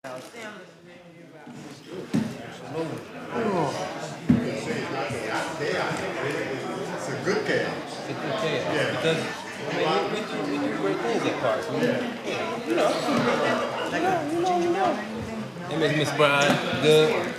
It's a good chaos. It's okay. Yeah. Because I mean, we do great things at parks. Hey, Miss Bride, good.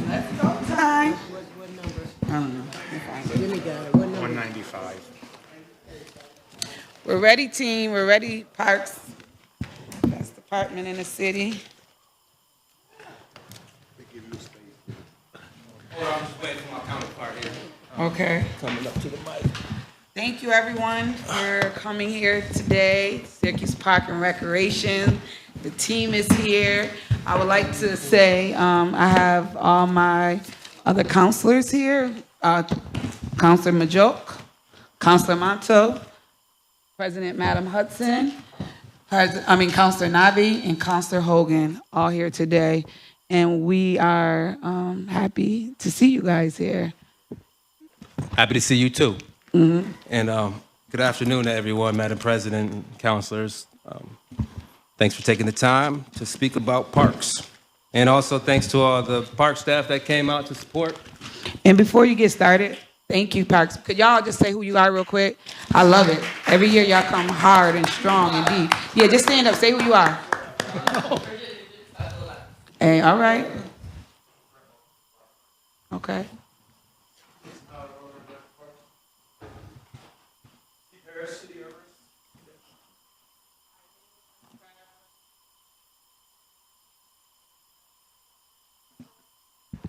Let's go time. I don't know. Let me go. What number? 195. We're ready, team. We're ready, Parks. Best department in the city. Hold on, I'm just waiting for my counterpart here. Okay. Coming up to the mic. Thank you, everyone, for coming here today. Syracuse Park and Recreation. The team is here. I would like to say I have all my other counselors here. Counselor Majoke, Counselor Monto, President Madam Hudson, Counselor Navi, and Counselor Hogan, all here today. And we are happy to see you guys here. Happy to see you too. And good afternoon to everyone, Madam President and counselors. Thanks for taking the time to speak about parks. And also thanks to all the park staff that came out to support. And before you get started, thank you, Parks. Could y'all just say who you are real quick? I love it. Every year y'all come hard and strong and deep. Yeah, just stand up. Say who you are. Hey, all right. Okay.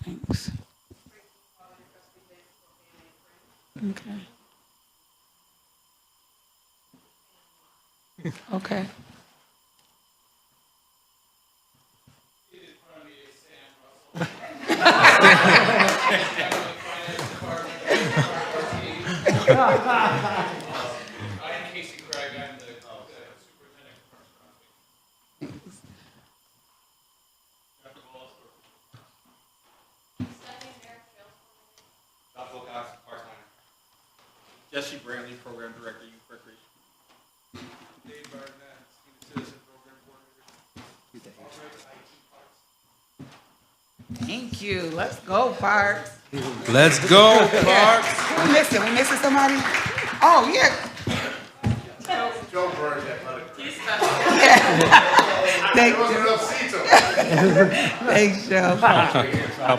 Thanks. Okay. Okay. Jesse Brantley, Program Director, Youth Recreation. Dave Barnett, Student Citizen Program Coordinator. Thank you. Let's go, Parks. Let's go, Yeah. parks. We missing? We missing somebody? Oh, yeah. Joe Burns athletic. Thank There wasn't you. enough seats over there. Thanks, Joe.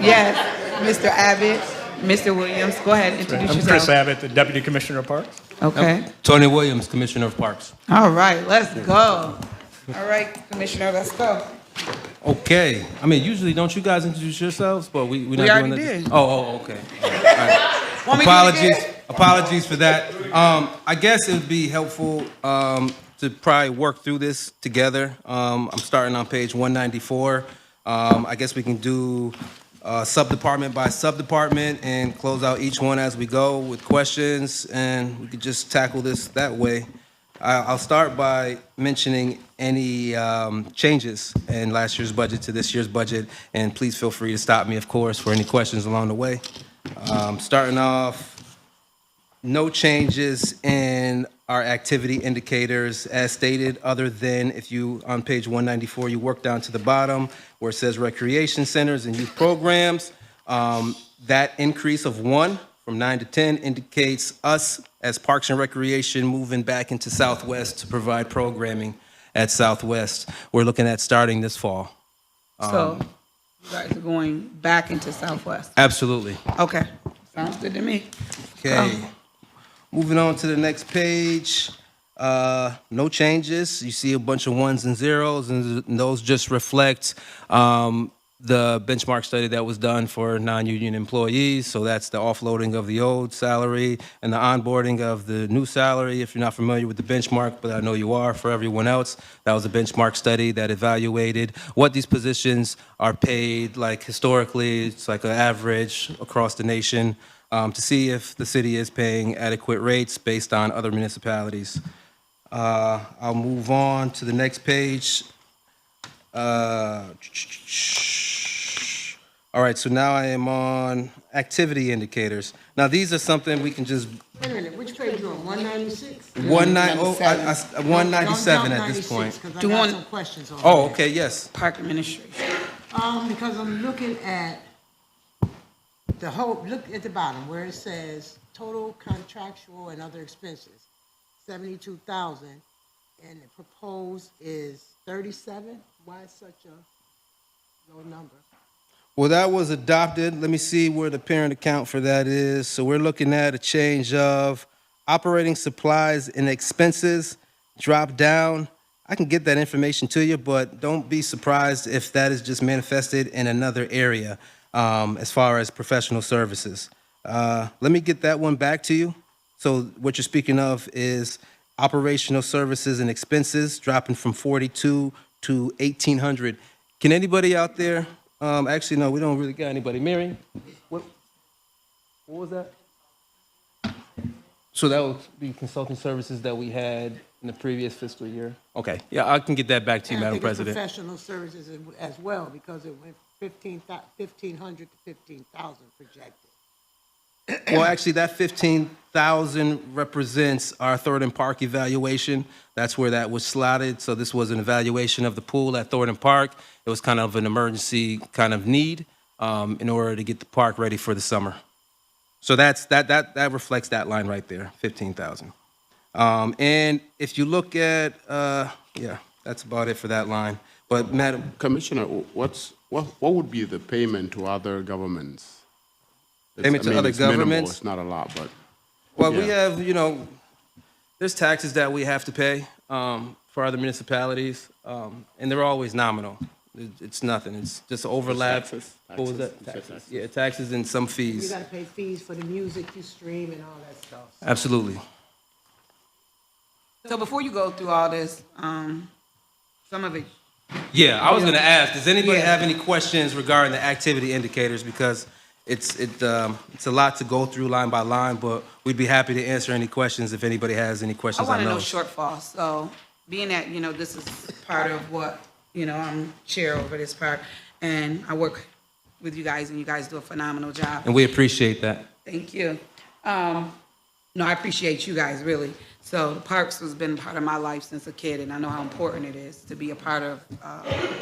Yes, Mr. Abbott, Mr. Williams. Go ahead, introduce I'm yourself. Chris Abbott, the Deputy Commissioner of Parks. Okay. Tony Williams, Commissioner of Parks. All right, let's go. All right, Commissioner, let's go. Okay. I mean, usually don't you guys introduce yourselves? But we're not We already doing that. did. Oh, okay. All right. Want me to do it Apologies. again? Apologies for that. I guess it would be helpful to probably work through this together. I'm starting on page 194. I guess we can do sub-department by sub-department and close out each one as we go with questions, and we could just tackle this that way. I'll start by mentioning any changes in last year's budget to this year's budget, and please feel free to stop me, of course, for any questions along the way. Starting off, no changes in our activity indicators as stated, other than if you, on page 194, you work down to the bottom where it says recreation centers and youth programs. That increase of 1 from 9 to 10 indicates us as Parks and Recreation moving back into Southwest to provide programming at Southwest. We're looking at starting this fall. So you guys are going back into Southwest. Absolutely. Okay, sounds good to me. Okay. Moving on to the next page. No changes. You see a bunch of ones and zeros, and those just reflect the benchmark study that was done for non-union employees. So that's the offloading of the old salary and the onboarding of the new salary. If you're not familiar with the benchmark, but I know you are for everyone else, that was a benchmark study that evaluated what these positions are paid like historically. It's like an average across the nation to see if the city is paying adequate rates based on other municipalities. I'll move on to the next page. All right, so now I am on activity indicators. Now, these are something we can just, Wait a minute, which page you on, 196? 197 at this point. Because I Do got one- some questions on Oh, that. okay, yes. Park administration. Because I'm looking at the whole, look at the bottom where it says total contractual and other expenses, 72,000, and the proposed is 37? Why such a low number? Well, that was adopted. Let me see where the parent account for that is. So we're looking at a change of operating supplies and expenses drop down. I can get that information to you, but don't be surprised if that is just manifested in another area as far as professional services. Let me get that one back to you. So what you're speaking of is operational services and expenses dropping from 42 to 1,800. Can anybody out there? Actually, no, we don't really got anybody. Mary, what was that? So that would be consulting services that we had in the previous fiscal year? Okay, yeah, I can get that back to you, And I Madam think it's President. professional services as well, because it went 1,500 to 15,000 projected. Well, actually, that 15,000 represents our Thornton Park evaluation. That's where that was slotted. So this was an evaluation of the pool at Thornton Park. It was kind of an emergency kind of need in order to get the park ready for the summer. So that reflects that line right there, 15,000. And if you look at, yeah, that's about it for that line. But Madam, Commissioner, what would be the payment to other governments? Payment to other it's minimal, governments? It's not a lot, but. well, we Yeah. have, there's taxes that we have to pay for other municipalities, and they're always nominal. It's nothing. It's just overlap. Taxes. What was that? You said taxes. Yeah, taxes and some You fees. gotta pay fees for the music you stream and all that stuff. Absolutely. So before you go through all this, some of it, Yeah, I was going to ask, does anybody Yeah. have any questions regarding the activity indicators? Because it's a lot to go through line by line, but we'd be happy to answer any questions if anybody has any I questions want on to know those. shortfalls. So being that, this is part of what, I'm chair over this part, and I work with you guys, and you guys do a phenomenal job. And we appreciate that. Thank you. No, I appreciate you guys, really. So the parks has been part of my life since a kid, and I know how important it is to be a part of the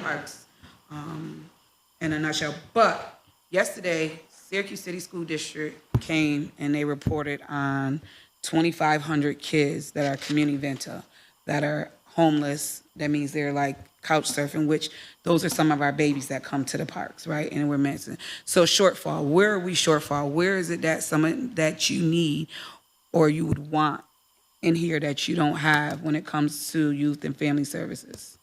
parks in a nutshell. But yesterday, Syracuse City School District came and they reported on 2,500 kids that are community venta, that are homeless. That means they're like couch surfing, which those are some of our babies that come to the parks, right? And we're missing. So shortfall, where are we shortfall? Where is it that someone that you need or you would want in here that you don't have when it comes to youth and family services?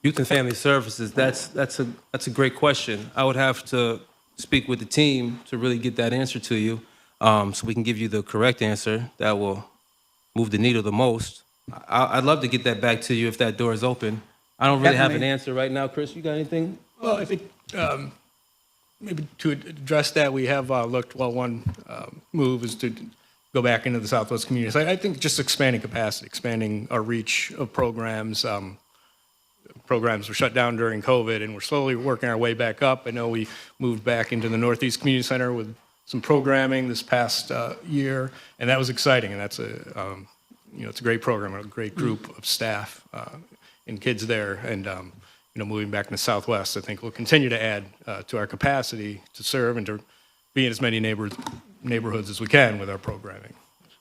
Youth and Family Services, that's a great question. I would have to speak with the team to really get that answer to you, so we can give you the correct answer that will move the needle the most. I'd love to get that back to you if that door is open. I don't really have an Definitely. answer right now. Chris, you got anything? Well, I think maybe to address that, we have looked, well, one move is to go back into the Southwest communities. I think just expanding capacity, expanding our reach of programs. Programs were shut down during COVID, and we're slowly working our way back up. I know we moved back into the Northeast Community Center with some programming this past year, and that was exciting. And that's it's a great program, a great group of staff and kids there. And moving back in the Southwest, I think we'll continue to add to our capacity to serve and to be in as many neighborhoods as we can with our programming.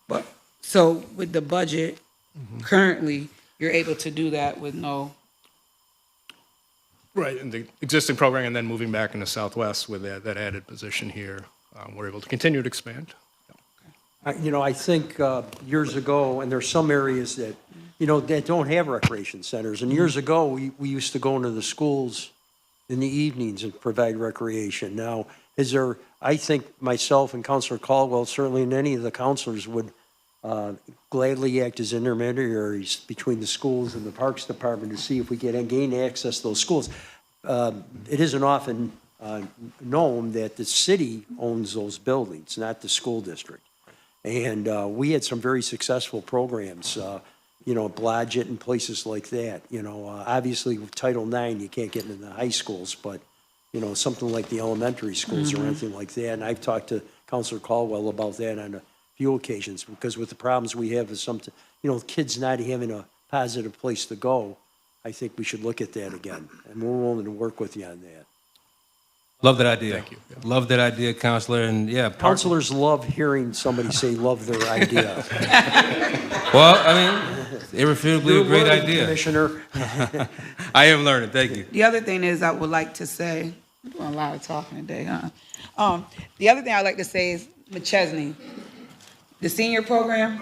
But so with the budget currently, you're able to do that with no. Right, and the existing program, and then moving back into Southwest with that added position here, we're able to continue to expand. I think years ago, and there's some areas that, that don't have recreation centers. And years ago, we used to go into the schools in the evenings and provide recreation. Now, I think myself and Councilor Caldwell, certainly and any of the councilors would gladly act as intermediaries between the schools and the Parks Department to see if we can gain access to those schools. It isn't often known that the city owns those buildings, not the school district. And we had some very successful programs. you know, Blodgett and places like that, you know. Obviously, with Title IX, you can't get into the high schools, but, you know, something like the elementary schools or anything like that. And I've talked to Counselor Caldwell about that on a few occasions, because with the problems we have with some, you know, kids not having a positive place to go, I think we should look at that again. And we're willing to work with you on that. Love that idea. Thank you. Love that idea, Counselor, and yeah. Counselors love hearing somebody say love their idea. Well, I mean, irrefutably a great idea. Commissioner. I am learning, thank you. The other thing is I would like to say, I'm doing a lot of talking today, huh? The other thing I'd like to say is McChesney, the senior program,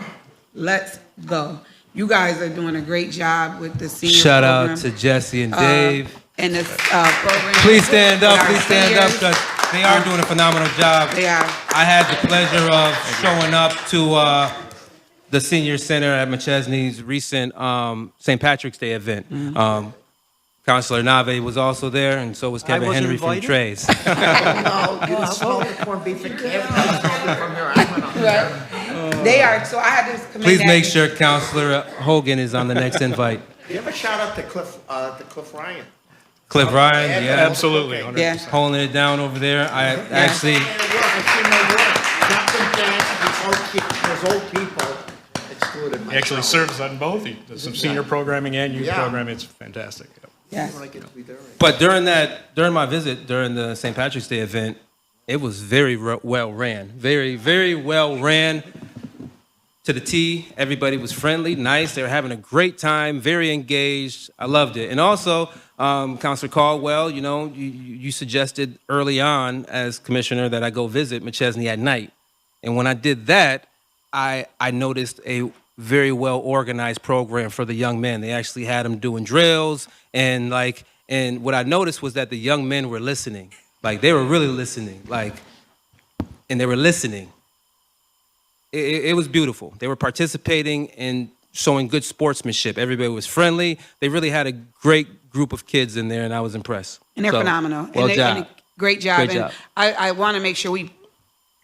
let's go. You guys are doing a great job with the senior Shout program. out to Jesse and Dave. And this program. Please stand up, with our please stand up, seniors. because they are doing a phenomenal job. They are. I had the pleasure of showing up to the Senior Center at McChesney's recent St. Patrick's Day event. Counselor Nave was also there, and so was Kevin wasn't Henry from invited? Trays. No, you didn't smell the corned beef and cabbage from here. I went on there. Right. They are, so I had to commend Please that. make sure Counselor Hogan is on the next invite. Give a shout out to Cliff Ryan. Cliff Ryan, yeah, Absolutely, 100%. Yeah. holding it down over there. I actually, There's old people excluded. He actually serves on both, some senior programming and youth Yeah. programming, it's fantastic. Yes. but during my visit, during the St. Patrick's Day event, it was very well ran. Very, very well ran to the T. Everybody was friendly, nice. They were having a great time, very engaged. I loved it. And also, Counselor Caldwell, you know, you suggested early on as commissioner that I go visit McChesney at night. And when I did that, I noticed a very well organized program for the young men. They actually had them doing drills and what I noticed was that the young men were listening. Like they were really listening. And they were listening. It was beautiful. They were participating and showing good sportsmanship. Everybody was friendly. They really had a great group of kids in there, and I was impressed. And they're So, phenomenal. Well and job. And great job. Great and job. I want to make sure we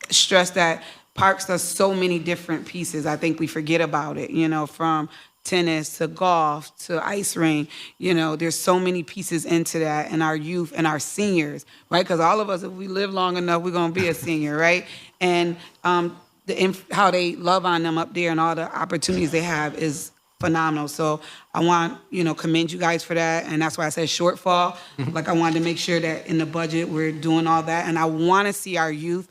stress that Parks does so many different pieces. I think we forget about it, you know, from tennis to golf to ice rink. You know, there's so many pieces into that, and our youth and our seniors, right? Because all of us, if we live long enough, we're going to be a senior, right? And how they love on them up there and all the opportunities they have is phenomenal. So I want, commend you guys for that. And that's why I said shortfall. Like I wanted to make sure that in the budget, we're doing all that. And I want to see our youth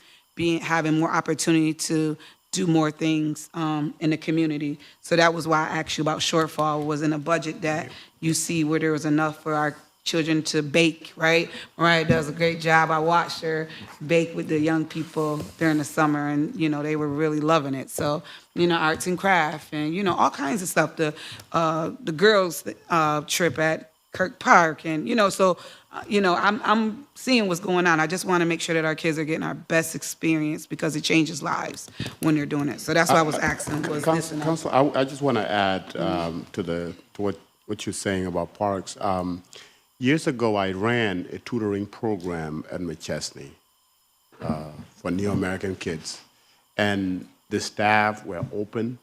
having more opportunity to do more things in the community. So that was why I asked you about shortfall, was in a budget that you see where there was enough for our children to bake, right? Mariah does a great job. I watched her bake with the young people during the summer, and, they were really loving it. So, arts and craft and, all kinds of stuff. The girls' trip at Kirk Park and, I'm seeing what's going on. I just want to make sure that our kids are getting our best experience because it changes lives when they're doing it. So that's why I was asking, was this and that? Council, I just want to add to what you're saying about parks. Years ago, I ran a tutoring program at McChesney for New American kids, and the staff were open.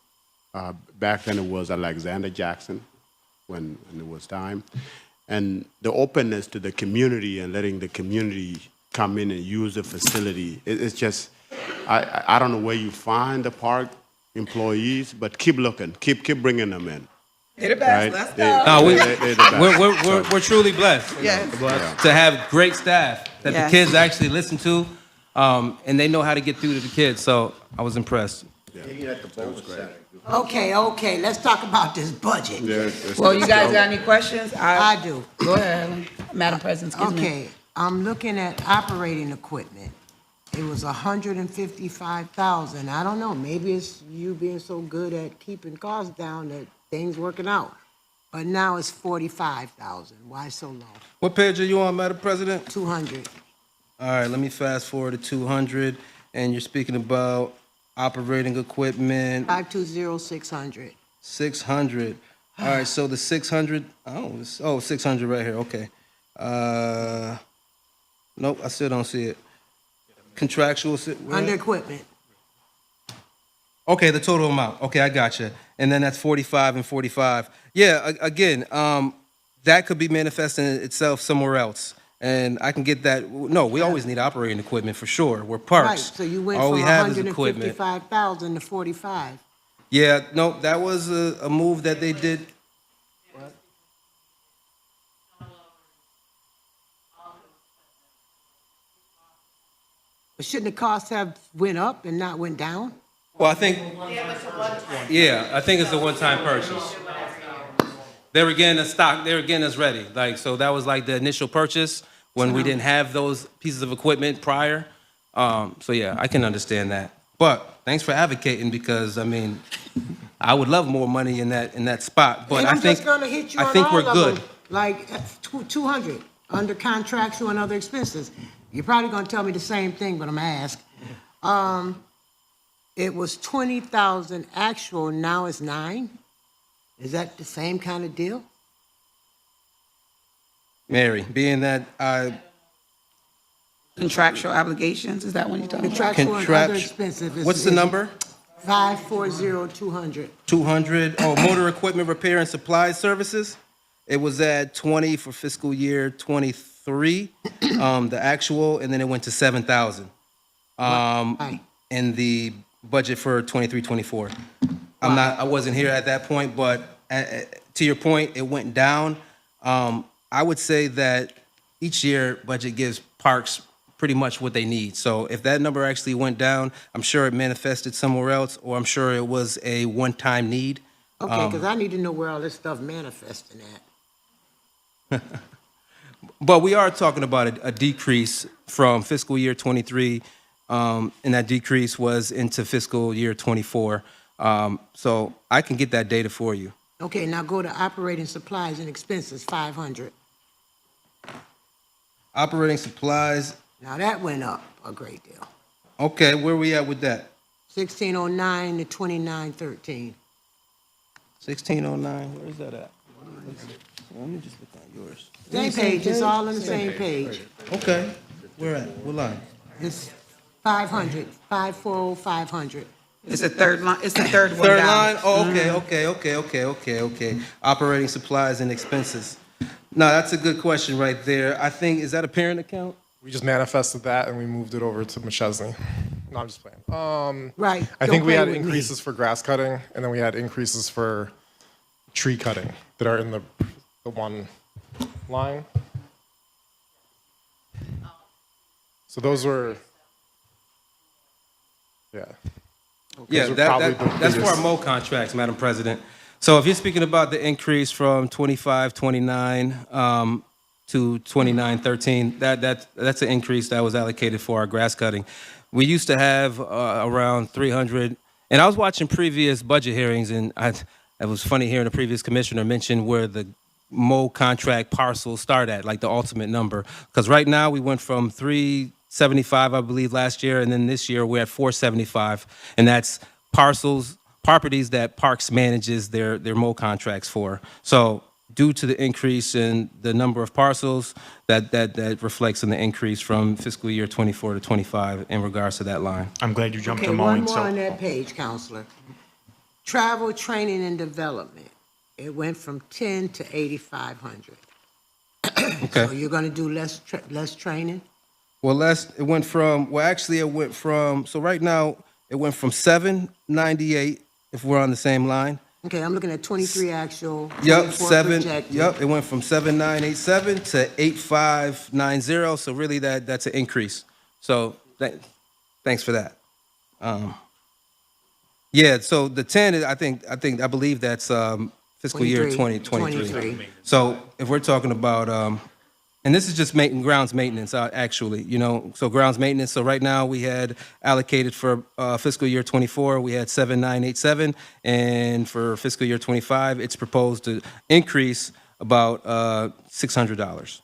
Back then, it was Alexander Jackson when it was time, and the openness to the community and letting the community come in and use the facility. It's just, I don't know where you find the park employees, but keep looking, keep bringing them in. They're the best. Right? Let's go. No, They're the best. we're truly blessed. Yes. To have great staff that Yes. the kids actually listen to, and they know how to get through to the kids. So I was impressed. Okay, let's talk about this budget. Yeah, Well, you guys got any questions? I do. Go ahead, Ellen. Madam President, excuse me. Okay, I'm looking at operating equipment. It was 155,000. I don't know, maybe it's you being so good at keeping costs down that things working out. But now it's 45,000. Why so low? What page are you on, Madam President? 200. All right, let me fast forward to 200, and you're speaking about operating equipment. 520-600. 600. All right, so the 600. 600 right here. Okay. Nope, I still don't see it. Contractual. Under equipment. Okay, the total amount. Okay, I gotcha. And then that's 45 and 45. Yeah, again, that could be manifesting itself somewhere else. And I can get that. No, we always need operating equipment for sure. We're Right, parks. so you went All from we have is equipment. 155,000 to 45. Yeah, no, that was a move that they did. But shouldn't the cost have went up and not went down? Well, I think. Yeah, I think it's a one-time purchase. They were getting us stock. They were getting us ready. Like, so that was like the initial purchase when we didn't have those pieces of equipment prior. So yeah, I can understand that. But thanks for advocating, because I mean, I would love more money in that spot. But And I I'm think just gonna hit you I on think all we're of good. them, like 200, under contractual and other expenses. You're probably gonna tell me the same thing, but I'm gonna ask. It was 20,000 actual, now it's 9? Is that the same kind of deal? Mary, being that I Contractual obligations, is that what you're talking about? Contractual and other expenses. what's the number? 540,200. 200. Oh, motor equipment repair and supply services. It was at 20 for fiscal year 23, the actual, and then it went to 7,000 Right. in the budget for 23, 24. I wasn't here at that point, but to your point, it went down. I would say that each year budget gives parks pretty much what they need. So if that number actually went down, I'm sure it manifested somewhere else, or I'm sure it was a one-time need. Okay, because I need to know where all this stuff manifesting at. But we are talking about a decrease from fiscal year 23, and that decrease was into fiscal year 24. So I can get that data for you. Okay, now go to operating supplies and expenses, 500. Operating supplies, Now that went up a great deal. okay, where we at with that? 1609 to 2913. 1609, where is that at? Let me just look on yours. Same page, it's all on the same page. Okay, where at? What line? It's 500, 540, 500. It's the third line, it's the third one Third down. line? Oh, okay. Operating supplies and expenses. No, that's a good question right there. I think, is that a parent account? We just manifested that and we moved it over to McChesney. No, I'm just playing. Right. I don't think we play had with me. increases for grass cutting, and then we had increases for tree cutting that are in the one line. So those were, yeah. Yeah, Those are probably the that's for our biggest. MO contracts, Madam President. So if you're speaking about the increase from 25-29 to 29-13, that's an increase that was allocated for our grass cutting. We used to have around 300, and I was watching previous budget hearings, and it was funny hearing the previous commissioner mention where the MO contract parcels start at, like the ultimate number. Because right now we went from 375, I believe, last year, and then this year we're at 475, and that's properties that Parks manages their MO contracts for. So due to the increase in the number of parcels, that reflects in the increase from fiscal year 24 to 25 in regards to that line. I'm glad you jumped Okay, to one mowing, more on so that page, Counselor. Travel, training, and development. It went from 10 to 8,500. Okay. So you're gonna do less training? Well, it went from so right now it went from 798, if we're on the same line. Okay, I'm looking at 23 actual, Yep, 24 projected. it went from 7987 to 8590. So really that's an increase. So thanks for that. Yeah, so the 10 is, I believe that's fiscal year 2023. 23. So if we're talking about, and this is just grounds maintenance, actually, so grounds maintenance. So right now we had allocated for fiscal year 24, we had 7987, and for fiscal year 25, it's proposed to increase about $600.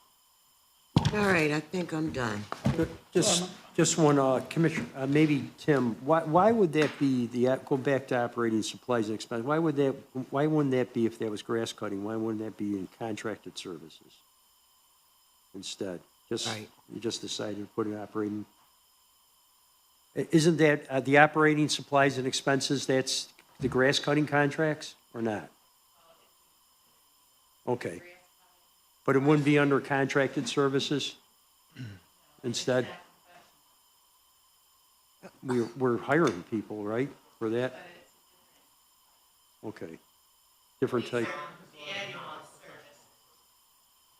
All right, I think I'm done. Just one, Commissioner, maybe Tim, why would that be go back to operating supplies and expenses? Why wouldn't that be if that was grass cutting? Why wouldn't that be in contracted services instead? Right. You just decided to put it operating. Isn't that the operating supplies and expenses, that's the grass cutting contracts or not? Okay. But it wouldn't be under contracted services instead? We're hiring people, right, for that? Okay. Different type?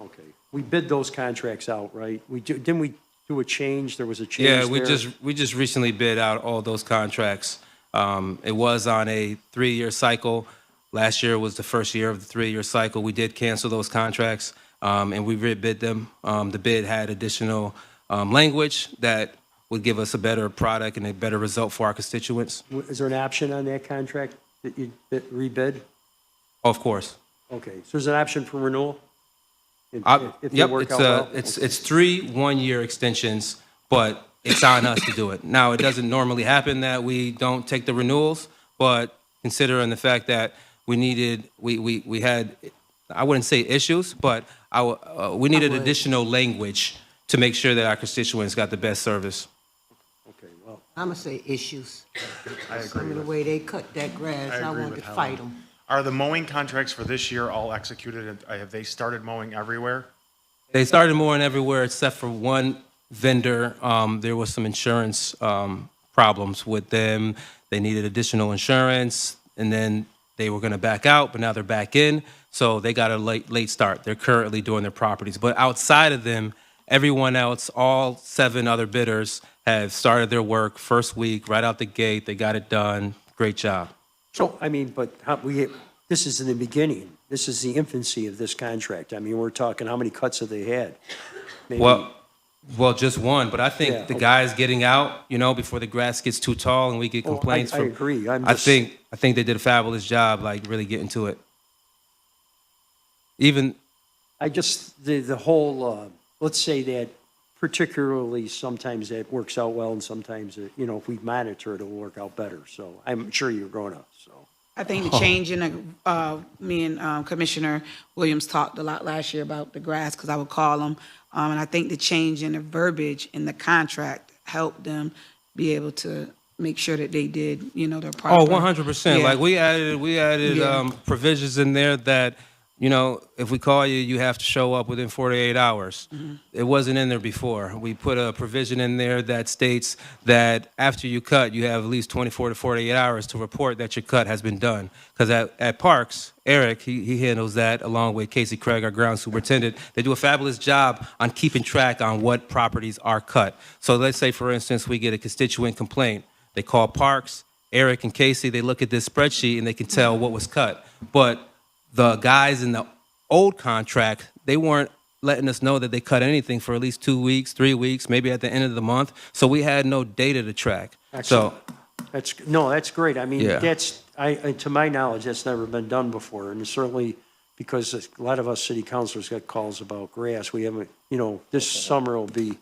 Okay. We bid those contracts out, right? Didn't we do a change? There was a change Yeah, there? we just recently bid out all those contracts. It was on a 3-year cycle. Last year was the first year of the 3-year cycle. We did cancel those contracts, and we rebid them. The bid had additional language that would give us a better product and a better result for our constituents. Is there an option on that contract that you rebid? Of course. Okay, so there's an option for renewal? If they Yep, work it's out well? it's 3 1-year extensions, but it's on us to do it. Now, it doesn't normally happen that we don't take the renewals, but considering the fact that we had, I wouldn't say issues, but we needed additional language to make sure that our constituents got the best service. Okay, well, I'm gonna say issues. Some of the way they cut that grass, I agree want with to fight Helen. them. Are the mowing contracts for this year all executed? And have they started mowing everywhere? They started mowing everywhere except for one vendor. There was some insurance problems with them. They needed additional insurance, and then they were going to back out, but now they're back in. So they got a late start. They're currently doing their properties. But outside of them, everyone else, all 7 other bidders, have started their work first week, right out the gate. They got it done. Great job. so, I mean, but this is in the beginning. This is the infancy of this contract. I mean, we're talking, how many cuts have they had? Maybe- Well, just one, but I think Yeah, the okay. guys getting out, before the grass gets too tall and we get Oh, complaints I from. agree. I'm I just- think they did a fabulous job, like really getting to it. Even, the whole, let's say that particularly sometimes that works out well and sometimes, if we monitor it, it'll work out better. So I'm sure you're growing up, so. I think the change in me and Commissioner Williams talked a lot last year about the grass, because I would call them. And I think the change in the verbiage in the contract helped them be able to make sure that they did, their proper. 100%. Yeah. Like we added Yeah. provisions in there that, if we call you, you have to show up within 48 hours. Mm-hmm. It wasn't in there before. We put a provision in there that states that after you cut, you have at least 24 to 48 hours to report that your cut has been done. Because at Parks, Eric, he handles that along with Casey Craig, our ground superintendent. They do a fabulous job on keeping track on what properties are cut. So let's say, for instance, we get a constituent complaint. They call Parks, Eric and Casey, they look at this spreadsheet and they can tell what was cut. But the guys in the old contract, they weren't letting us know that they cut anything for at least 2 weeks, 3 weeks, maybe at the end of the month. So we had no data to track. Excellent. So That's great. I mean, Yeah. to my knowledge, that's never been done before. And certainly because a lot of us city councilors get calls about grass. We haven't, this summer will be,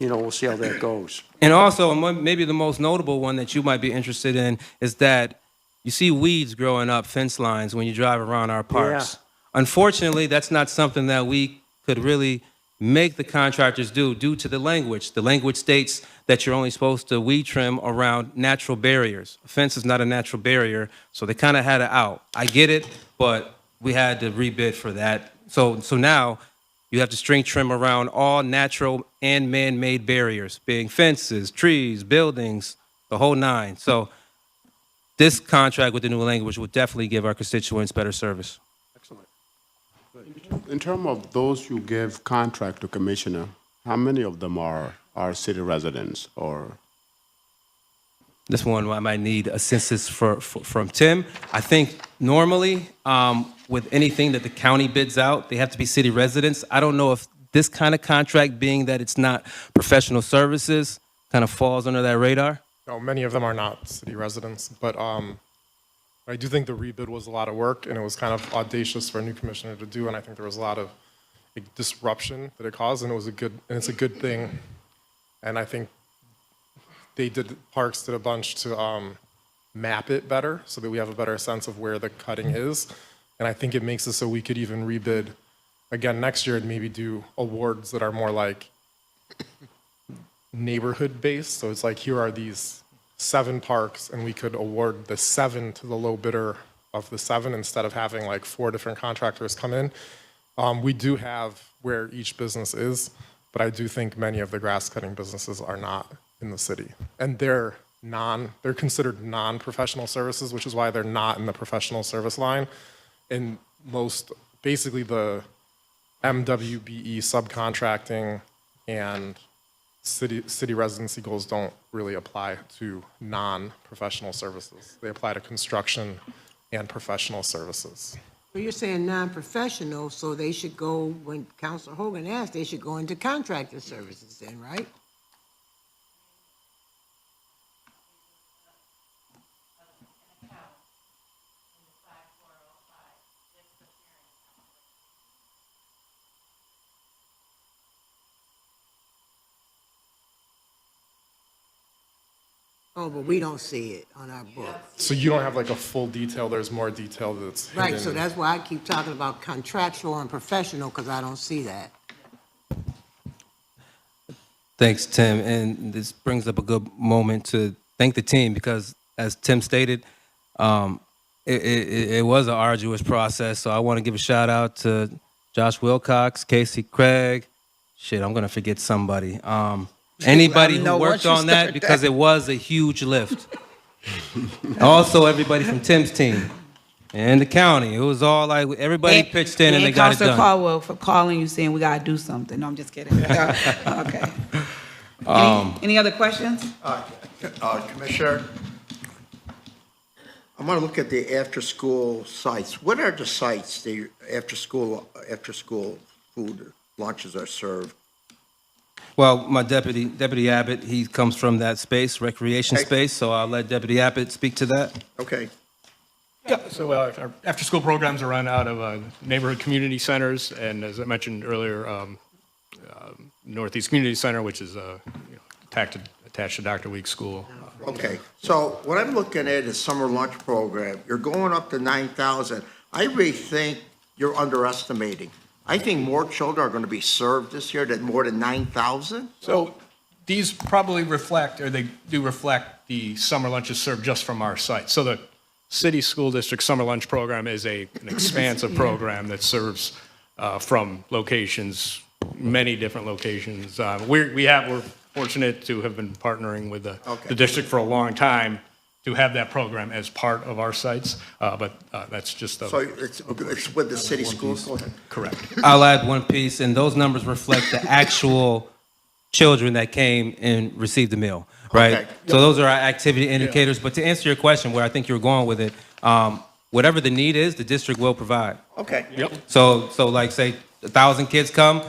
we'll see how that goes. And also, maybe the most notable one that you might be interested in is that you see weeds growing up fence lines when you drive around our parks. Yeah. Unfortunately, that's not something that we could really make the contractors do due to the language. The language states that you're only supposed to weed trim around natural barriers. A fence is not a natural barrier, so they kind of had it out. I get it, but we had to rebid for that. So now you have to string trim around all natural and man-made barriers, being fences, trees, buildings, the whole 9. So this contract with the new language will definitely give our constituents better service. Excellent. In terms of those you give contract to commissioner, how many of them are city residents or? This one I might need a census from Tim. I think normally with anything that the county bids out, they have to be city residents. I don't know if this kind of contract, being that it's not professional services, kind of falls under that radar. No, many of them are not city residents, but I do think the rebid was a lot of work, and it was kind of audacious for a new commissioner to do, and I think there was a lot of disruption that it caused, and it's a good thing. And I think Parks did a bunch to map it better so that we have a better sense of where the cutting is. And I think it makes it so we could even rebid again next year and maybe do awards that are more like neighborhood based. So it's like, here are these 7 parks, and we could award the 7 to the low bidder of the 7 instead of having like 4 different contractors come in. We do have where each business is, but I do think many of the grass cutting businesses are not in the city, and they're considered non-professional services, which is why they're not in the professional service line. And basically the MWBE subcontracting and city residency goals don't really apply to non-professional services. They apply to construction and professional services. So you're saying non-professional, so they should go, when Councilor Hogan asked, they should go into contractor services then, right? Oh, but we don't see it on our book. So you don't have like a full detail, there's more detail that's hidden. Right, so that's why I keep talking about contractual and professional, because I don't see that. Thanks, Tim. And this brings up a good moment to thank the team because, as Tim stated, it was an arduous process. So I want to give a shout out to Josh Wilcox, Casey Craig. Shit, I'm going to forget somebody. Anybody who worked on that because it was a huge lift. Also, everybody from Tim's team and the county. It was all like everybody pitched in and they got it Councilor done. Caldwell for calling you saying we gotta do something. No, I'm just kidding. Okay. Any other questions? Commissioner, I want to look at the after-school sites. What are the sites the after-school food lunches are served? Well, my Deputy Abbott, he comes from that space, recreation Okay. space, so I'll let Deputy Abbott speak to that. Okay. Yeah, so our after-school programs are run out of neighborhood community centers, and as I mentioned earlier, Northeast Community Center, which is attached to Dr. Weeks School. Okay, so what I'm looking at is summer lunch program. You're going up to 9,000. I really think you're underestimating. I think more children are going to be served this year than more than 9,000. So these probably reflect, or they do reflect, the summer lunches served just from our site. So the City School District Summer Lunch Program is an expansive program that serves from locations, many different locations. We're fortunate to have been partnering with the district for a long time to have that program as part of our sites, but that's just So it's with the city schools? Go ahead. correct. I'll add one piece, and those numbers reflect the actual children that came and received the meal, right? Okay. So those are our activity indicators. But to answer your question, where I think you're going with it, whatever the need is, the district will provide. Okay. Yep. So like say 1,000 kids come,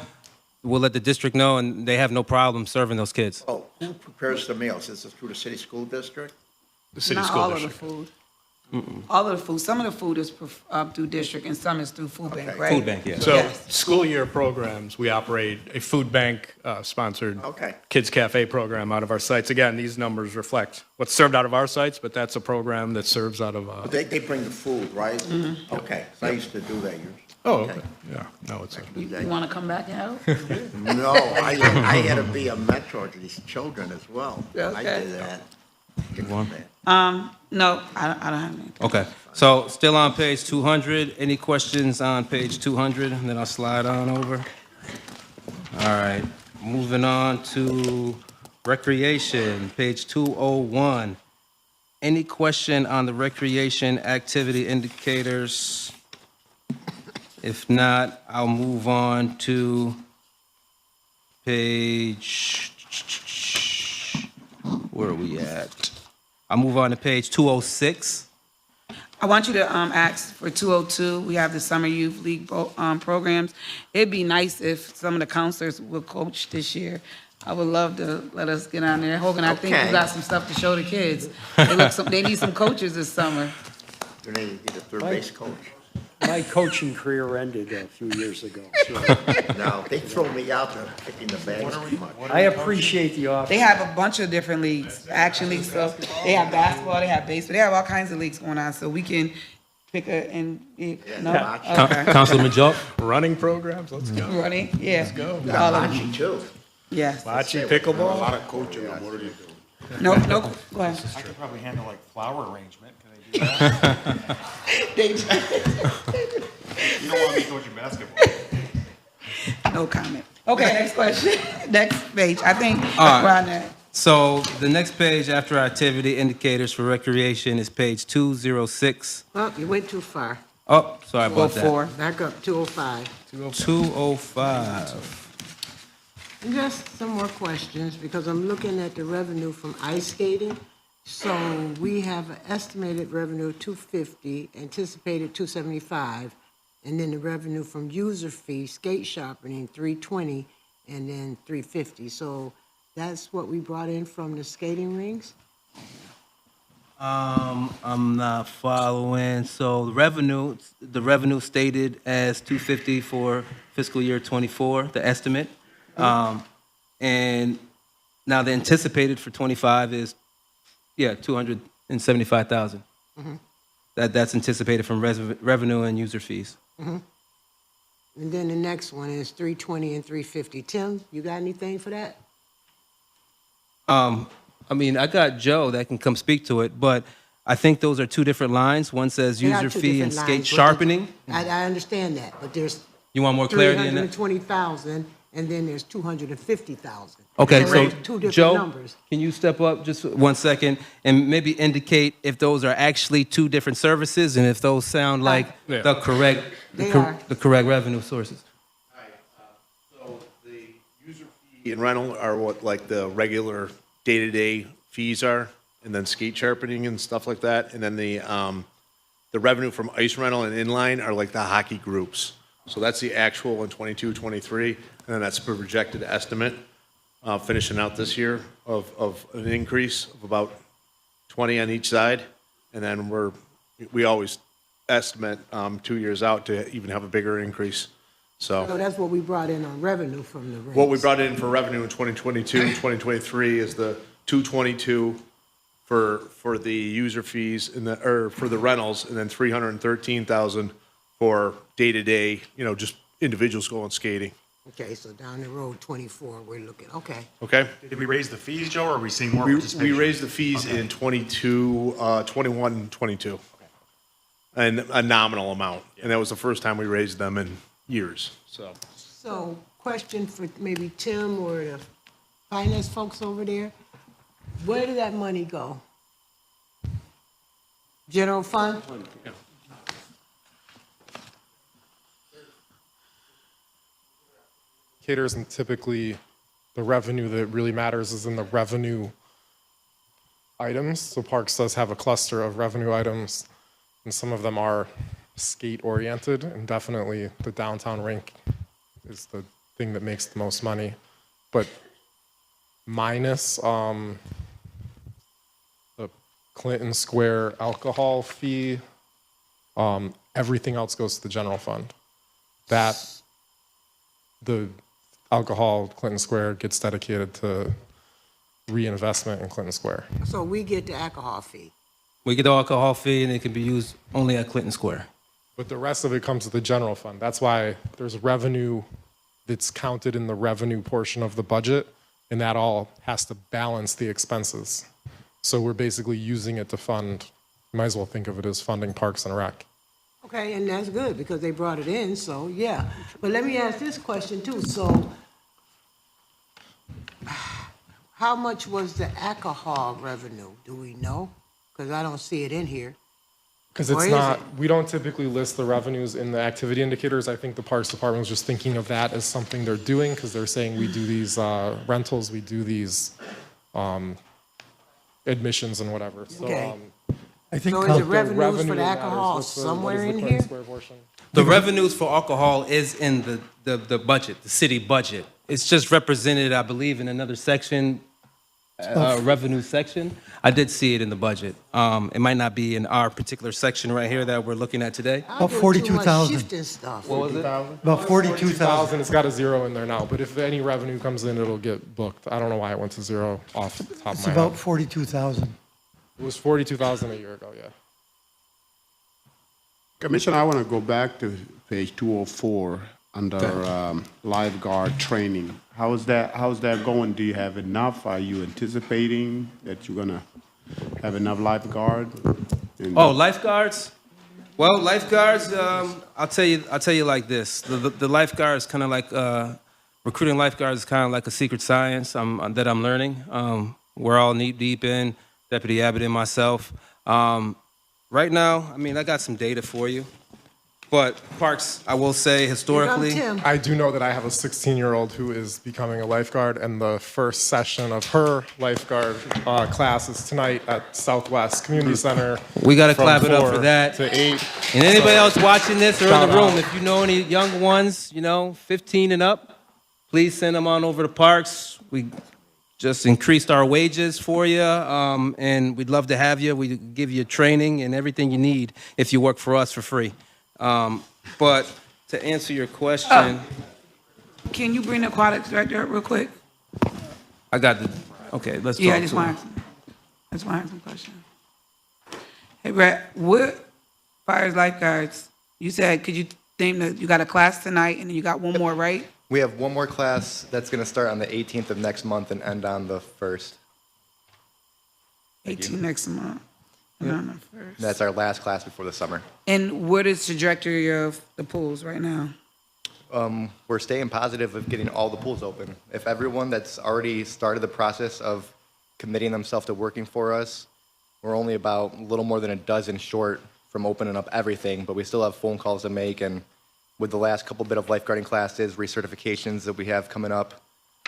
we'll let the district know, and they have no problem serving those kids. Oh, who prepares the meals? Is it through the city school district? The City Not School all of the District. food. All of the food. Some of the food is through district and some is through food bank, Okay. right? Food bank, yeah. So Yes. school year programs, we operate a food bank sponsored Okay. Kids Cafe program out of our sites. Again, these numbers reflect what's served out of our sites, but that's a program that serves out of, They bring the food, right? Okay, so I used to do that years. oh, okay. Yeah, no, it's, You want to come back and help? No, I had to be a mentor to these children as well. I Okay. did that. No, I don't have anything. Okay, so still on page 200. Any questions on page 200? And then I'll slide on over. All right, moving on to recreation, page 201. Any question on the recreation activity indicators? If not, I'll move on to page, where are we at? I'll move on to page 206. I want you to ask for 202. We have the Summer Youth League programs. It'd be nice if some of the counselors would coach this year. I would love to let us get on there. Hogan, I think Okay. you got some stuff to show the kids. They need some coaches this summer. Do they need a third base coach? My coaching career ended a few years ago, so No, they throw me out there kicking the bags too much. I appreciate the offer. They have a bunch of different leagues, action leagues, so they have basketball, they have baseball, they have all kinds of leagues going on, so we can pick no? bocce. Okay. Councilman Majok? running programs, let's go. Running, yeah. go. We got bocce too. Yes. Bocce, A pickleball? lot of coaching, I'm already doing. No, go ahead. I could probably handle like flower arrangement. Can I do that? You don't want me coaching basketball. No comment. Okay, next question. Next page. I think right. we're on that. So the next page after activity indicators for recreation is page 206. Oh, you went too far. Oh, sorry about that. 4. Back up, 205. 205. And just some more questions, because I'm looking at the revenue from ice skating. So we have an estimated revenue of 250, anticipated 275, and then the revenue from user fee, skate sharpening, 320, and then 350. So that's what we brought in from the skating rinks? I'm not following. So the revenue stated as 250 for fiscal year 24, the estimate. And now the anticipated for 25 is, 275,000. That's anticipated from revenue and user fees. And then the next one is 320 and 350. Tim, you got anything for that? I mean, I got Joe that can come speak to it, but I think those are two different lines. One says They are user two fee and different skate lines, but sharpening. I understand that, but there's You want more clarity in that? 320,000, and then there's 250,000. Okay, So so those two different Joe, numbers. can you step up just 1 second and maybe indicate if those are actually two different services and if those sound like Yeah. the correct, They are. the correct revenue sources? So the user fee and rental are what like the regular day-to-day fees are, and then skate sharpening and stuff like that. And then the revenue from ice rental and inline are like the hockey groups. So that's the actual in 22, 23, and then that's a projected estimate finishing out this year of an increase of about 20 on each side. And then we always estimate 2 years out to even have a bigger increase. So that's what we brought in on revenue from the rinks. What we brought in for revenue in 2022 and 2023 is the 222 for the user fees or for the rentals, and then 313,000 for day-to-day, just individuals going skating. Okay, so down the road, 24, we're looking, okay. Okay? Did we raise the fees, Joe, or are we seeing more We participation? raised the fees in 22, 21, and 22. And a nominal amount. And that was the first time we raised them in years, so. So, question for maybe Tim or the finance folks over there. Where did that money go? General fund? Indicators, and typically the revenue that really matters is in the revenue items. So Parks does have a cluster of revenue items, and some of them are skate oriented, and definitely the downtown rink is the thing that makes the most money. But minus the Clinton Square alcohol fee, everything else goes to the general fund. The alcohol, Clinton Square, gets dedicated to reinvestment in Clinton Square. So we get the alcohol fee. We get the alcohol fee and it can be used only at Clinton Square. But the rest of it comes to the general fund. That's why there's revenue that's counted in the revenue portion of the budget, and that all has to balance the expenses. So we're basically using it to fund, you might as well think of it as funding Parks and Rec. Okay, and that's good because they brought it in, so yeah. But let me ask this question too. So how much was the alcohol revenue? Do we know? Because I don't see it in here. Because Or it's is not, it? we don't typically list the revenues in the activity indicators. I think the Parks Department was just thinking of that as something they're doing because they're saying we do these rentals, we do these admissions and whatever. So, Okay. I think So is the the revenues revenue for the that matters. alcohol What's the- what somewhere is the in Clinton here? Square portion? The revenues for alcohol is in the budget, the city budget. It's just represented, I believe, in another section, revenue section. I did see it in the budget. It might not be in our particular section right here that we're looking at today. About 42,000. Shifting stuff. What was it? About 42,000. It's got a zero in there now, but if any revenue comes in, it'll get booked. I don't know why it went to zero off the top It's of my about head. 42,000. It was 42,000 a year ago, yeah. Commissioner, I want to go back to page 204. under lifeguard training. How's that going? Do you have enough? Are you anticipating that you're gonna have enough lifeguard? Oh, lifeguards? Well, lifeguards, I'll tell you like this. The lifeguard is kind of like, recruiting lifeguards is kind of like a secret science that I'm learning. We're all knee deep in, Deputy Abbott and myself. Right now, I mean, I got some data for you. But Parks, I will say historically, Tim. I do know that I have a 16-year-old who is becoming a lifeguard, and the first session of her lifeguard class is tonight at Southwest Community Center. we got to from clap it up 4 for that. to 8. And anybody else watching this or in Shout the room, out. if you know any young ones, 15 and up, please send them on over to Parks. We just increased our wages for you, and we'd love to have you. We give you training and everything you need if you work for us for free. But to answer your question, Can you bring the aquatics director up real quick? I got the, okay, let's talk Yeah, I just to want him. to ask some questions. Hey, Brett, what fires lifeguards? You said, could you name you got a class tonight and then you got one more, right? We have one more class that's going to start on the 18th of next month and end on the 1st. 18 next month. And on the first. That's our last class before the summer. And what is the trajectory of the pools right now? We're staying positive of getting all the pools open. If everyone that's already started the process of committing themselves to working for us, we're only about a little more than a dozen short from opening up everything, but we still have phone calls to make, and with the last couple bit of lifeguarding classes, recertifications that we have coming up,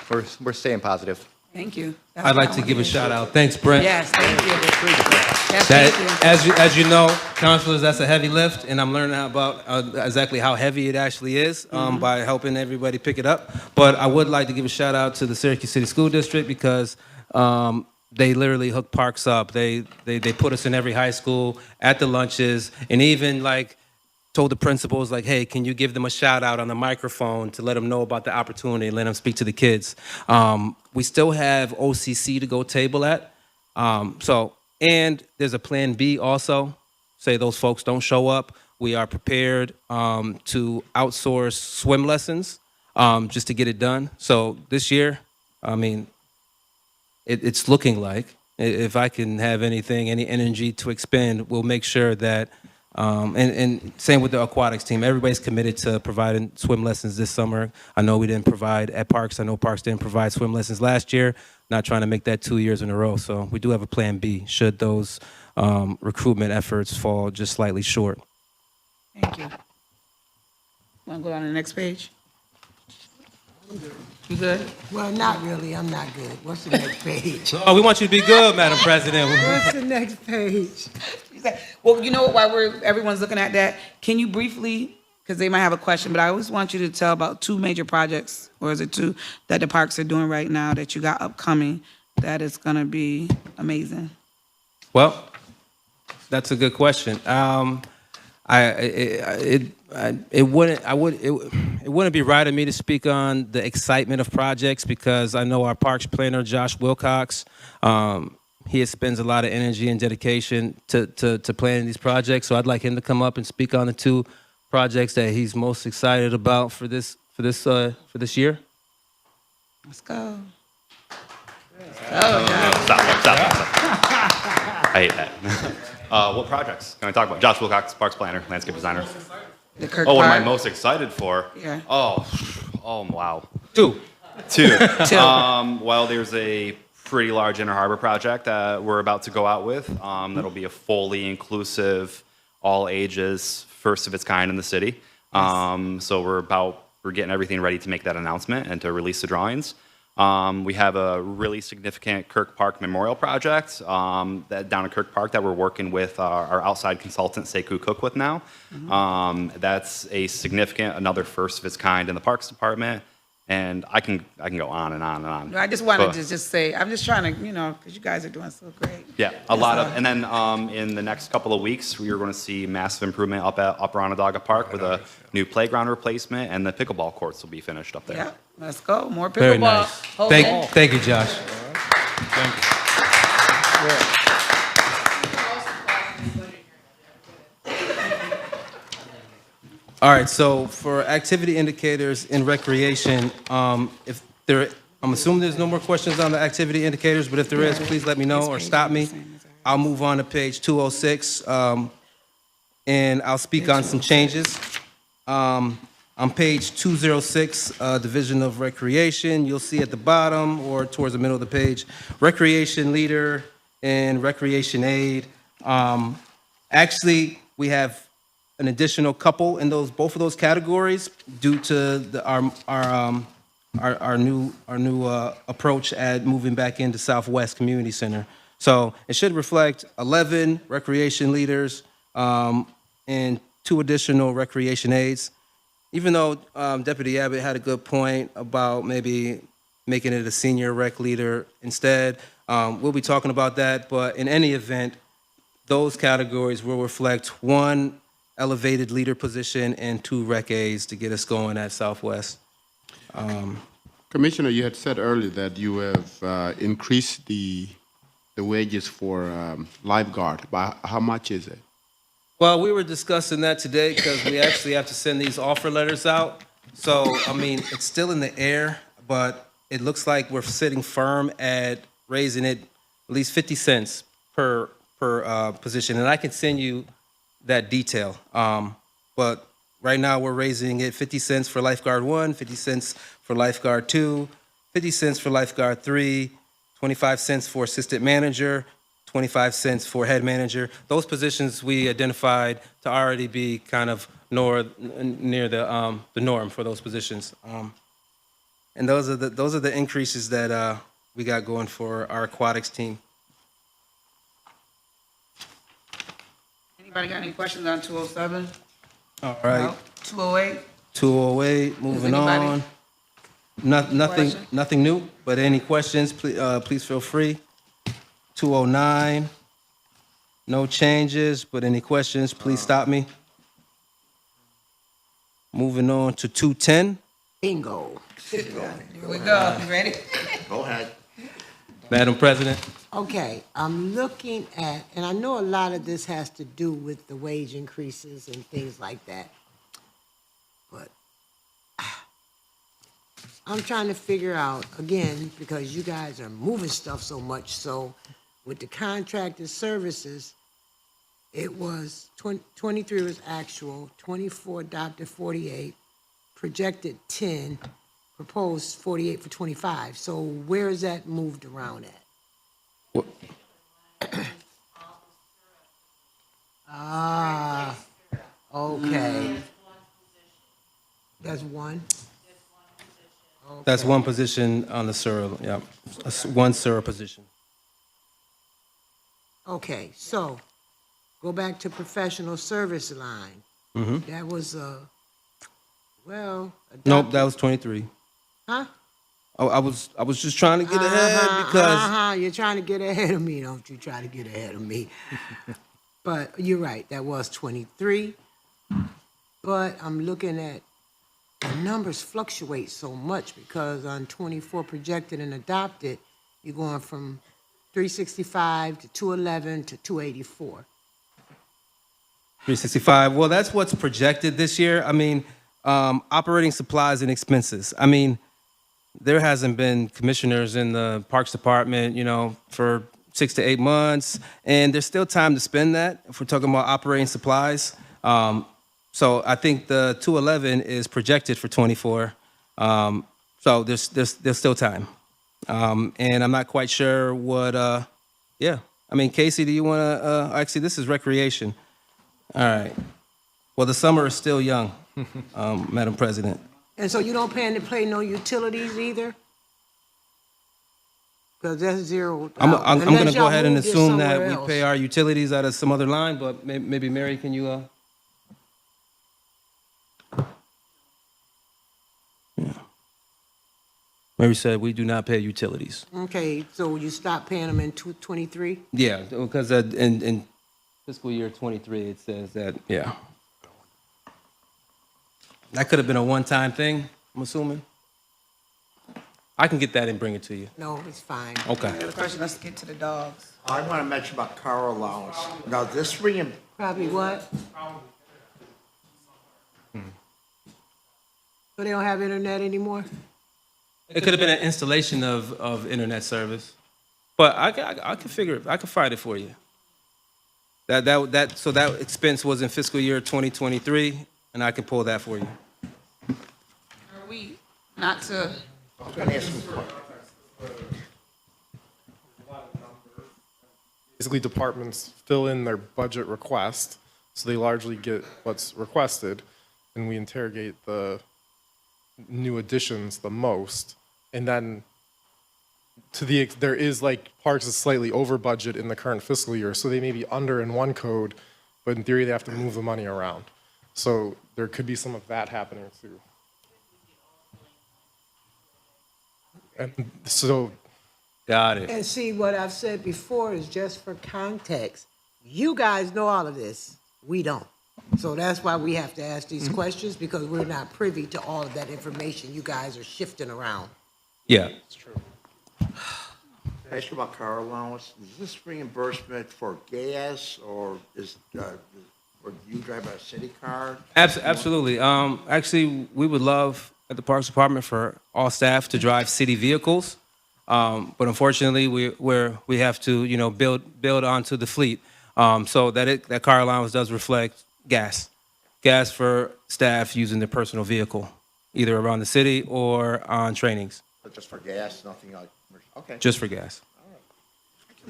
we're staying positive. Thank you. I'd like to give a shout out. Thanks, Brent. Yes, thank you. Yes, That, thank you. as you know, counselors, that's a heavy lift, and I'm learning about exactly how heavy it actually is by helping everybody pick it up. But I would like to give a shout out to the Syracuse City School District because they literally hooked Parks up. They put us in every high school at the lunches, and even like told the principals, like, hey, can you give them a shout out on the microphone to let them know about the opportunity and let them speak to the kids. We still have OCC to go table at. And there's a plan B also. Say those folks don't show up. We are prepared to outsource swim lessons just to get it done. So this year, I mean, it's looking like if I can have anything, any energy to expend, we'll make sure that, and same with the aquatics team, everybody's committed to providing swim lessons this summer. I know we didn't provide at Parks. I know Parks didn't provide swim lessons last year. Not trying to make that 2 years in a row. So we do have a plan B should those recruitment efforts fall just slightly short. Thank you. Want to go on to the next page? You good? Well, not really, I'm not good. What's the next page? Oh, we want you to be good, Madam President. What's the next page? Well, you know what, while everyone's looking at that, can you briefly, because they might have a question, but I always want you to tell about 2 major projects, or is it 2, that the parks are doing right now that you got upcoming that is going to be amazing? Well, that's a good question. It wouldn't be right of me to speak on the excitement of projects because I know our parks planner, Josh Wilcox, he spends a lot of energy and dedication to planning these projects. So I'd like him to come up and speak on the 2 projects that he's most excited about for this year. Let's go. Stop. I hate that. What projects can I talk about? Josh Wilcox, Parks Planner, Landscape Designer. The Kirk What am I Park. most excited for? Yeah. Oh, wow. 2. 2. Well, there's a pretty large Inner Harbor project that we're about to go out with. That'll be a fully inclusive, all ages, first of its kind in the city. So we're getting everything ready to make that announcement and to release the drawings. We have a really significant Kirk Park Memorial project that down in Kirk Park that we're working with our outside consultant, Sekou Cook, with now. That's a significant, another first of its kind in the Parks Department. And I can go on and on and on. I just wanted to just say, I'm just trying to, because you guys are doing so great. Yeah, a lot of, and then in the next couple of weeks, we are going to see massive improvement up at Upper Onondaga Park with a new playground replacement, and the pickleball courts will be finished up there. Yeah, let's go. More pickleball. Very nice. Hold Thank you, Josh. Thank you. All right, so for activity indicators in recreation, if there, I'm assuming there's no more questions on the activity indicators, but if there is, please let me know or stop me. I'll move on to page 206, and I'll speak on some changes. On page 206, Division of Recreation, you'll see at the bottom or towards the middle of the page, recreation leader and recreation aide. Actually, we have an additional couple in both of those categories due to our new approach at moving back into Southwest Community Center. So it should reflect 11 recreation leaders and 2 additional recreation aides. Even though Deputy Abbott had a good point about maybe making it a senior rec leader instead, we'll be talking about that. But in any event, those categories will reflect 1 elevated leader position and 2 rec aides to get us going at Southwest. Commissioner, you had said earlier that you have increased the wages for lifeguard. By how much is it? Well, we were discussing that today because we actually have to send these offer letters out. So, I mean, it's still in the air, but it looks like we're sitting firm at raising it at least 50 cents per position. And I can send you that detail. But right now we're raising it 50 cents for lifeguard 1, 50 cents for lifeguard 2, 50 cents for lifeguard 3, 25 cents for assistant manager, 25 cents for head manager. Those positions we identified to already be kind of near the norm for those positions. And those are the increases that we got going for our aquatics team. Anybody got any questions on 207? All right. No? 208? 208, moving anybody- on. Nothing, Question? nothing new, but any questions, please feel free. 209, no changes, but any questions, please stop me. Moving on to 210. Bingo. Here we go. You ready? Go ahead. Madam President. Okay, I'm looking at, and I know a lot of this has to do with the wage increases and things like that, but I'm trying to figure out, again, because you guys are moving stuff so much, so with the contracted services, it was 23 was actual, 24 adopted 48, projected 10, proposed 48 for 25. So where is that moved around at? Ah, okay. That's one? That's one position on the SURA, yeah, one SURA position. Okay, so go back to professional service line. That was, well. Nope, that was 23. Huh? Oh, I was just trying to get ahead because You're trying to get ahead of me, don't you try to get ahead of me. But you're right, that was 23. But I'm looking at, the numbers fluctuate so much because on 24 projected and adopted, you're going from 365 to 211 to 284. 365. Well, that's what's projected this year. I mean, operating supplies and expenses. I mean, there hasn't been commissioners in the Parks Department, for 6 to 8 months, and there's still time to spend that if we're talking about operating supplies. So I think the 211 is projected for 24. So there's still time. And I'm not quite sure what, yeah. I mean, Casey, do you want to, actually, this is recreation. All right. Well, the summer is still young, Madam President. And so you don't pay no utilities either? Because that's zero. I'm going to Unless go y'all ahead and moved it assume that somewhere we else. pay our utilities out of some other line, but maybe Mary, can you, yeah. Mary said we do not pay utilities. Okay, so you stop paying them in 23? Yeah, because in fiscal year 23, it says that, yeah. That could have been a one-time thing, I'm assuming. I can get that and bring it to you. No, it's fine. Okay. Any other question? Let's get to the dogs. I want to mention about car allowance. Now, this Probably what? So they don't have internet anymore? It could have been an installation of internet service, but I can figure it. I can find it for you. So that expense was in fiscal year 2023, and I can pull that for you. Are we not to, Basically, departments fill in their budget request, so they largely get what's requested, and we interrogate the new additions the most. And then there is like parks is slightly over budget in the current fiscal year, so they may be under in one code, but in theory they have to move the money around. So there could be some of that happening too. And so Got it. And see, what I've said before is just for context. You guys know all of this. We don't. So that's why we have to ask these questions, because we're not privy to all of that information you guys are shifting around. Yeah. Can I ask you about car allowance? Is this reimbursement for gas, or or do you drive a city car? Absolutely. Actually, we would love at the Parks Department for all staff to drive city vehicles, but unfortunately, we have to build onto the fleet, so that car allowance does reflect gas for staff using their personal vehicle, either around the city or on trainings. But just for gas, nothing like, okay. Just for gas.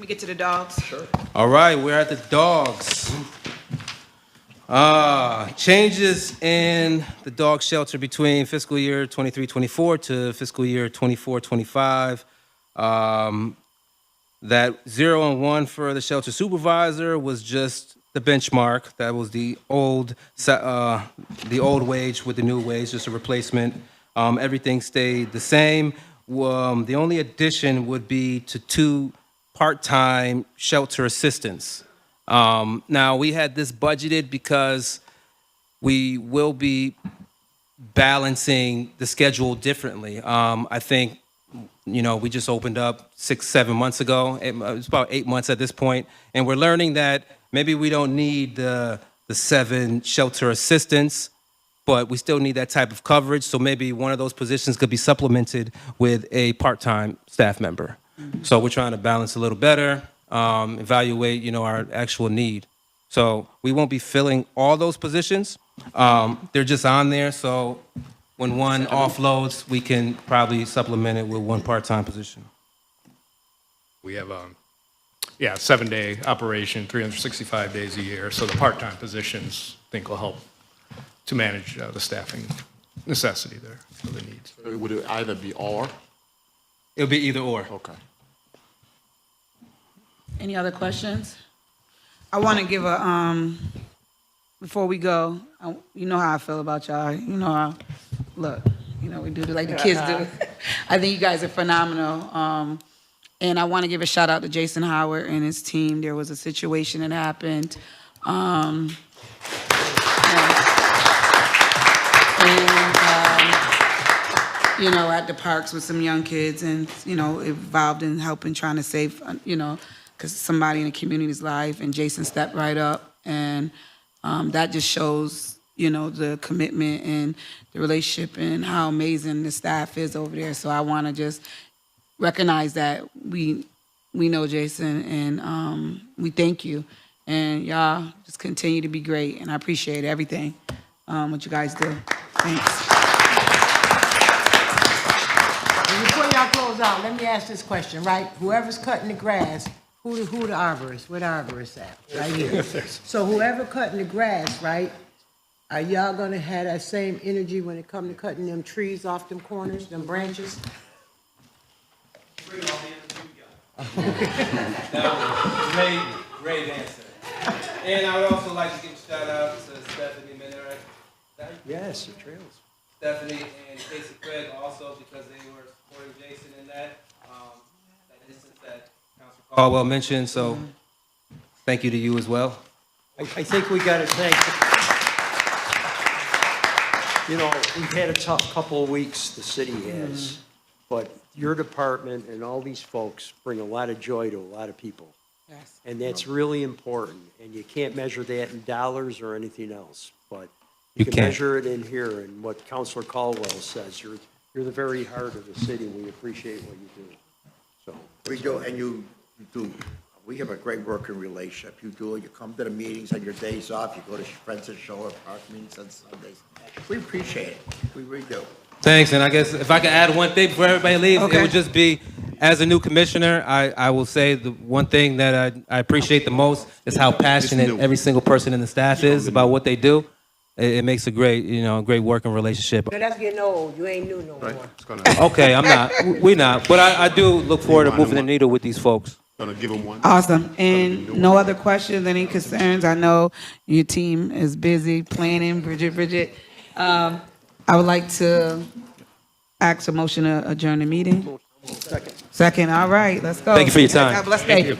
can we get to the dogs? Sure. All right, we're at the dogs. Changes in the dog shelter between fiscal year 23-24 to fiscal year 24-25. That 0 and 1 for the shelter supervisor was just the benchmark. That was the old wage with the new wage, just a replacement. Everything stayed the same. The only addition would be to 2 part-time shelter assistants. Now, we had this budgeted because we will be balancing the schedule differently. I think, we just opened up 6-7 months ago. It's about 8 months at this point, and we're learning that maybe we don't need the 7 shelter assistants, but we still need that type of coverage. So maybe one of those positions could be supplemented with a part-time staff member. So we're trying to balance a little better, evaluate, our actual need. So we won't be filling all those positions. They're just on there. So when one offloads, we can probably supplement it with 1 part-time position. We have, 7-day operation, 365 days a year. So the part-time positions, I think, will help to manage the staffing necessity there for the needs. Would it either be or? It'll be either or. Okay. Any other questions? I want to give before we go, you know how I feel about y'all. You know how, look, we do it like the kids do. I think you guys are phenomenal. And I want to give a shout out to Jason Howard and his team. There was a situation that happened. At the parks with some young kids and, involved in helping, trying to save, because somebody in the community's life, and Jason stepped right up. And that just shows, the commitment and the relationship and how amazing the staff is over there. So I want to just recognize that we know Jason, and we thank you. And y'all just continue to be great, and I appreciate everything, what you guys do. Thanks. And before y'all close out, let me ask this question, right? Whoever's cutting the grass, who the arborists? Where the arborists at? Right here. So whoever cutting the grass, right? Are y'all gonna have that same energy when it come to cutting them trees off them corners, them branches? Bring all the energy we got. Great answer. And I would also like to give a shout out to Stephanie Minner. Yes, the trails. Stephanie and Casey Craig also, because they were supporting Jason in that instance that Councilor Caldwell mentioned. So thank you to you as well. I think we got to thank, we've had a tough couple of weeks, the city has, but your department and all these folks bring a lot of joy to a lot of people. Yes. And that's really important, and you can't measure that in dollars or anything else, but You can can't. measure it in here, and what Counselor Caldwell says, you're the very heart of the city. We appreciate what you do. So, We do, and you do, we have a great working relationship. You do, you come to the meetings on your days off, you go to Friends of Shoreland Park meetings on Sundays. We appreciate it, we really do. Thanks, and I guess if I could add one thing before everybody leaves, it Okay. would just be, as a new commissioner, I will say the one thing that I appreciate the most is how passionate every single person in the staff is about what they do. It makes a great, great working relationship. But that's getting old, you ain't new no more. It's gonna, Okay, I'm not, we not, but I do look forward to moving the needle with these folks. gonna give them one. Awesome. And no other questions, any concerns? I know your team is busy planning, Bridget. I would like to ask a motion to adjourn the meeting. Second, all right, let's go. Thank you for your time. Have a blessed day.